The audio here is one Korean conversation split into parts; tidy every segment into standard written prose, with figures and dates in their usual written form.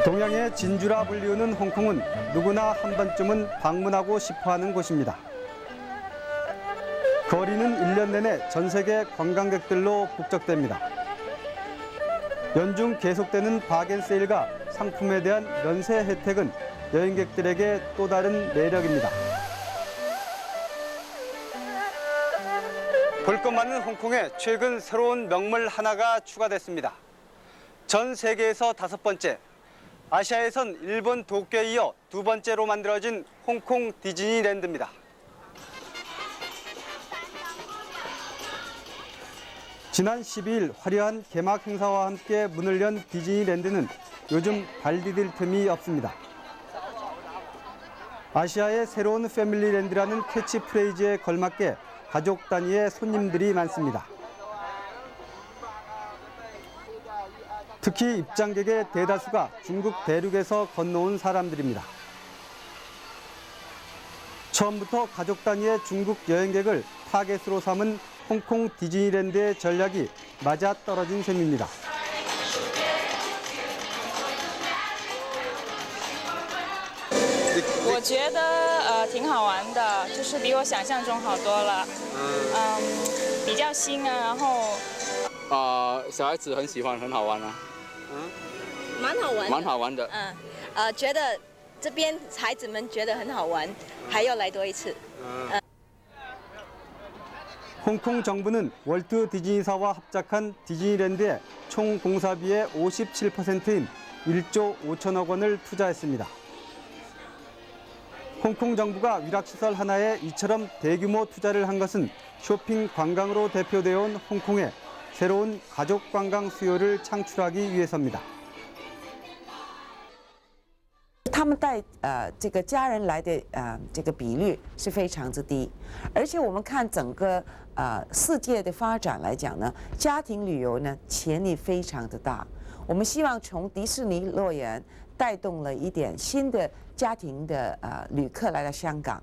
동양의 진주라 불리우는 홍콩은 누구나 한 번쯤은 방문하고 싶어하는 곳입니다. 거리는 1년 내내 전 세계 관광객들로 북적댑니다. 연중 계속되는 바겐세일과 상품에 대한 면세 혜택은 여행객들에게 또 다른 매력입니다. 볼 것 많은 홍콩에 최근 새로운 명물 하나가 추가됐습니다. 전 세계에서 5번째, 아시아에선 일본 도쿄에 이어 2번째로 만들어진 홍콩 디즈니랜드입니다. 지난 12일 화려한 개막 행사와 함께 문을 연 디즈니랜드는 요즘 발 디딜 틈이 없습니다. 아시아의 새로운 패밀리랜드라는 캐치프레이즈에 걸맞게 가족 단위의 손님들이 많습니다. 특히 입장객의 대다수가 중국 대륙에서 건너온 사람들입니다. 처음부터 가족 단위의 중국 여행객을 타겟으로 삼은 홍콩 디즈니랜드의 전략이 맞아떨어진 셈입니다. 我觉得挺好玩的，就是比我想象中好多了。比较新啊，然后小孩子很喜欢，很好玩啊。蛮好玩的。蛮好玩的。觉得这边孩子们觉得很好玩，还要来多一次。 홍콩 정부는 월트 디즈니사와 합작한 디즈니랜드에 총 공사비의 57%인 1조 5천억 원을 투자했습니다. 홍콩 정부가 위락시설 하나에 이처럼 대규모 투자를 한 것은 쇼핑 관광으로 대표되어 온 홍콩의 새로운 가족 관광 수요를 창출하기 위해서입니다. 他们带这个家人来的这个比率是非常之低，而且我们看整个世界的发展来讲呢，家庭旅游呢潜力非常的大。我们希望从迪士尼乐园带动了一点新的家庭的旅客来到香港。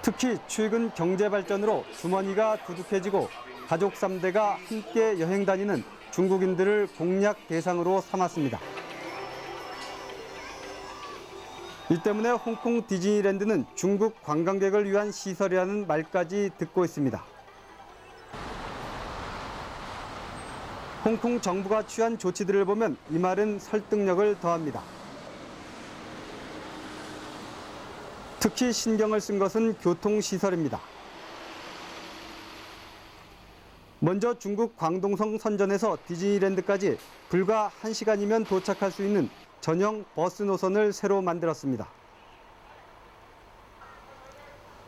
특히 최근 경제 발전으로 주머니가 두둑해지고 가족 3대가 함께 여행 다니는 중국인들을 공략 대상으로 삼았습니다. 이 때문에 홍콩 디즈니랜드는 중국 관광객을 위한 시설이라는 말까지 듣고 있습니다. 홍콩 정부가 취한 조치들을 보면 이 말은 설득력을 더합니다. 특히 신경을 쓴 것은 교통시설입니다. 먼저 중국 광동성 선전에서 디즈니랜드까지 불과 1시간이면 도착할 수 있는 전용 버스 노선을 새로 만들었습니다.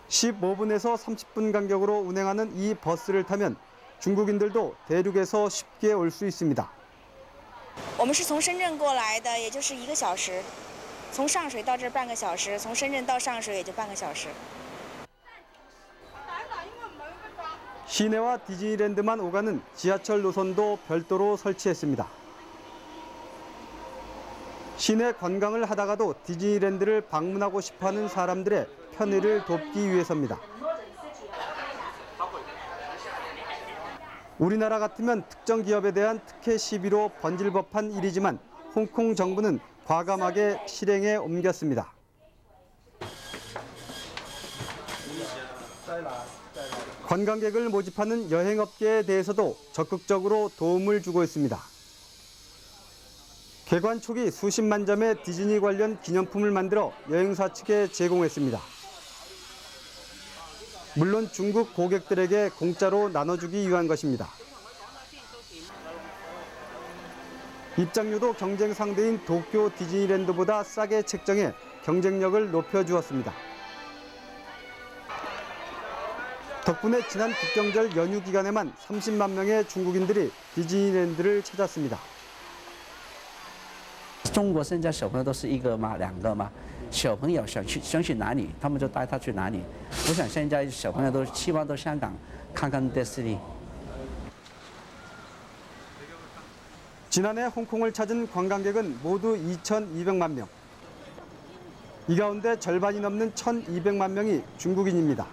15분에서 30분 간격으로 운행하는 이 버스를 타면 중국인들도 대륙에서 쉽게 올 수 있습니다. 我们是从深圳过来的，也就是1个小时。 从上水到这儿半个小时，从深圳到上水也就半个小时。 시내와 디즈니랜드만 오가는 지하철 노선도 별도로 설치했습니다. 시내 관광을 하다가도 디즈니랜드를 방문하고 싶어하는 사람들의 편의를 돕기 위해서입니다. 우리나라 같으면 특정 기업에 대한 특혜 시비로 번질 법한 일이지만 홍콩 정부는 과감하게 실행에 옮겼습니다. 관광객을 모집하는 여행업계에 대해서도 적극적으로 도움을 주고 있습니다. 개관 초기 수십만 점의 디즈니 관련 기념품을 만들어 여행사 측에 제공했습니다. 물론 중국 고객들에게 공짜로 나눠주기 위한 것입니다. 입장료도 경쟁 상대인 도쿄 디즈니랜드보다 싸게 책정해 경쟁력을 높여주었습니다. 덕분에 지난 국경절 연휴 기간에만 30만 명의 중국인들이 디즈니랜드를 찾았습니다. 中国现在小朋友都是1个嘛2个嘛，小朋友想去哪里，他们就带他去哪里。我想现在小朋友都希望到香港看看迪士尼。 지난해 홍콩을 찾은 관광객은 모두 2,200만 명. 이 가운데 절반이 넘는 1,200만 명이 중국인입니다.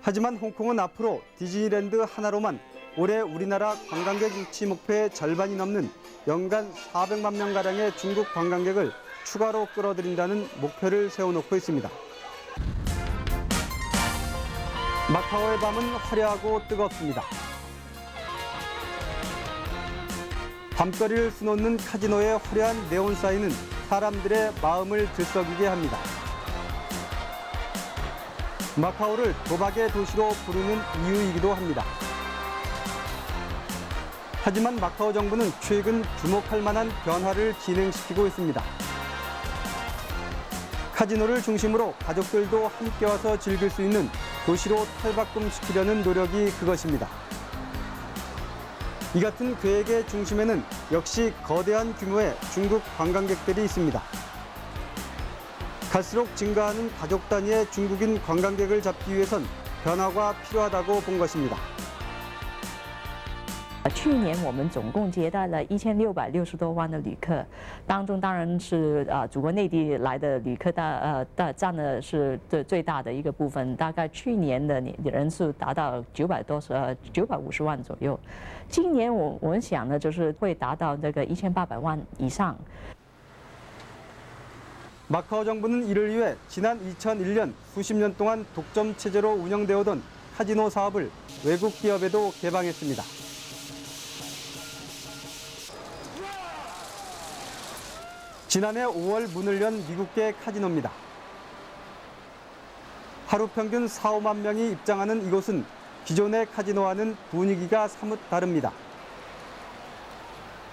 하지만 홍콩은 앞으로 디즈니랜드 하나로만 올해 우리나라 관광객 유치 목표의 절반이 넘는 연간 400만 명가량의 중국 관광객을 추가로 끌어들인다는 목표를 세워놓고 있습니다. 마카오의 밤은 화려하고 뜨겁습니다. 밤거리를 수놓는 카지노의 화려한 네온 사인은 사람들의 마음을 들썩이게 합니다. 마카오를 도박의 도시로 부르는 이유이기도 합니다. 하지만 마카오 정부는 최근 주목할 만한 변화를 진행시키고 있습니다. 카지노를 중심으로 가족들도 함께 와서 즐길 수 있는 도시로 탈바꿈시키려는 노력이 그것입니다. 이 같은 계획의 중심에는 역시 거대한 규모의 중국 관광객들이 있습니다. 갈수록 증가하는 가족 단위의 중국인 관광객을 잡기 위해선 변화가 필요하다고 본 것입니다. 去年我们总共接待了1660多万的旅客，当中当然是祖国内地来的旅客占的是最大的一个部分，大概去年的人数达到950万左右，今年我们想呢就是会达到这个1800万以上。 마카오 정부는 이를 위해 지난 2001년 수십 년 동안 독점 체제로 운영되어 오던 카지노 사업을 외국 기업에도 개방했습니다. 지난해 5월 문을 연 미국계 카지노입니다. 하루 평균 4, 5만 명이 입장하는 이곳은 기존의 카지노와는 분위기가 사뭇 다릅니다.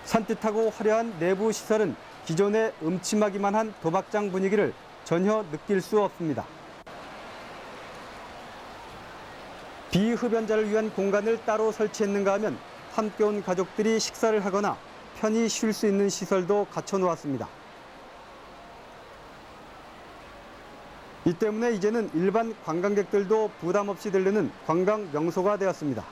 산뜻하고 화려한 내부 시설은 기존의 음침하기만 한 도박장 분위기를 전혀 느낄 수 없습니다. 비흡연자를 위한 공간을 따로 설치했는가 하면 함께 온 가족들이 식사를 하거나 편히 쉴 수 있는 시설도 갖춰놓았습니다. 이 때문에 이제는 일반 관광객들도 부담 없이 들르는 관광 명소가 되었습니다.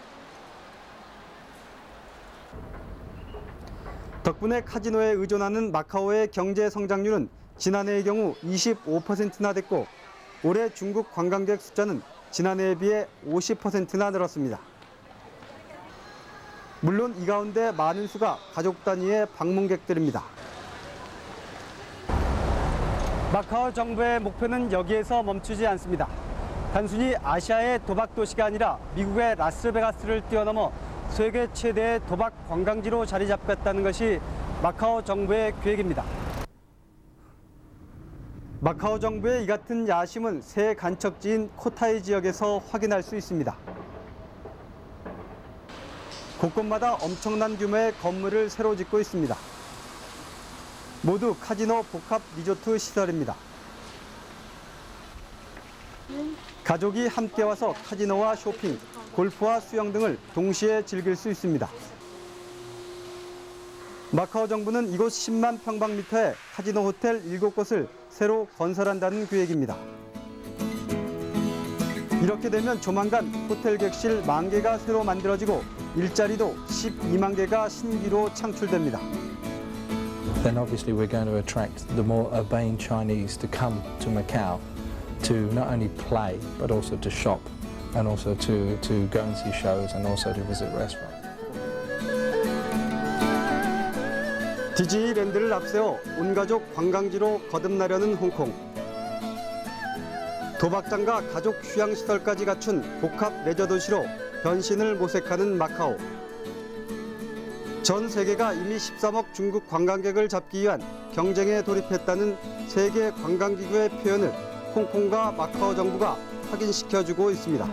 덕분에 카지노에 의존하는 마카오의 경제 성장률은 지난해의 경우 25%나 됐고 올해 중국 관광객 숫자는 지난해에 비해 50%나 늘었습니다. 물론 이 가운데 많은 수가 가족 단위의 방문객들입니다. 마카오 정부의 목표는 여기에서 멈추지 않습니다. 단순히 아시아의 도박 도시가 아니라 미국의 라스베가스를 뛰어넘어 세계 최대의 도박 관광지로 자리 잡겠다는 것이 마카오 정부의 계획입니다. 마카오 정부의 이 같은 야심은 새 간척지인 코타이 지역에서 확인할 수 있습니다. 곳곳마다 엄청난 규모의 건물을 새로 짓고 있습니다. 모두 카지노 복합 리조트 시설입니다. 가족이 함께 와서 카지노와 쇼핑, 골프와 수영 등을 동시에 즐길 수 있습니다. 마카오 정부는 이곳 10만 평방미터의 카지노 호텔 7곳을 새로 건설한다는 계획입니다. 이렇게 되면 조만간 호텔 객실 10,000개가 새로 만들어지고 일자리도 12만 개가 신규로 창출됩니다. Then obviously we're going to attract the more urbane Chinese to come to Macau to not only play but also to shop and also to go and see shows and also to visit restaurants. 디즈니랜드를 앞세워 온가족 관광지로 거듭나려는 홍콩. 도박장과 가족 휴양시설까지 갖춘 복합 레저 도시로 변신을 모색하는 마카오. 전 세계가 이미 13억 중국 관광객을 잡기 위한 경쟁에 돌입했다는 세계 관광기구의 표현을 홍콩과 마카오 정부가 확인시켜주고 있습니다.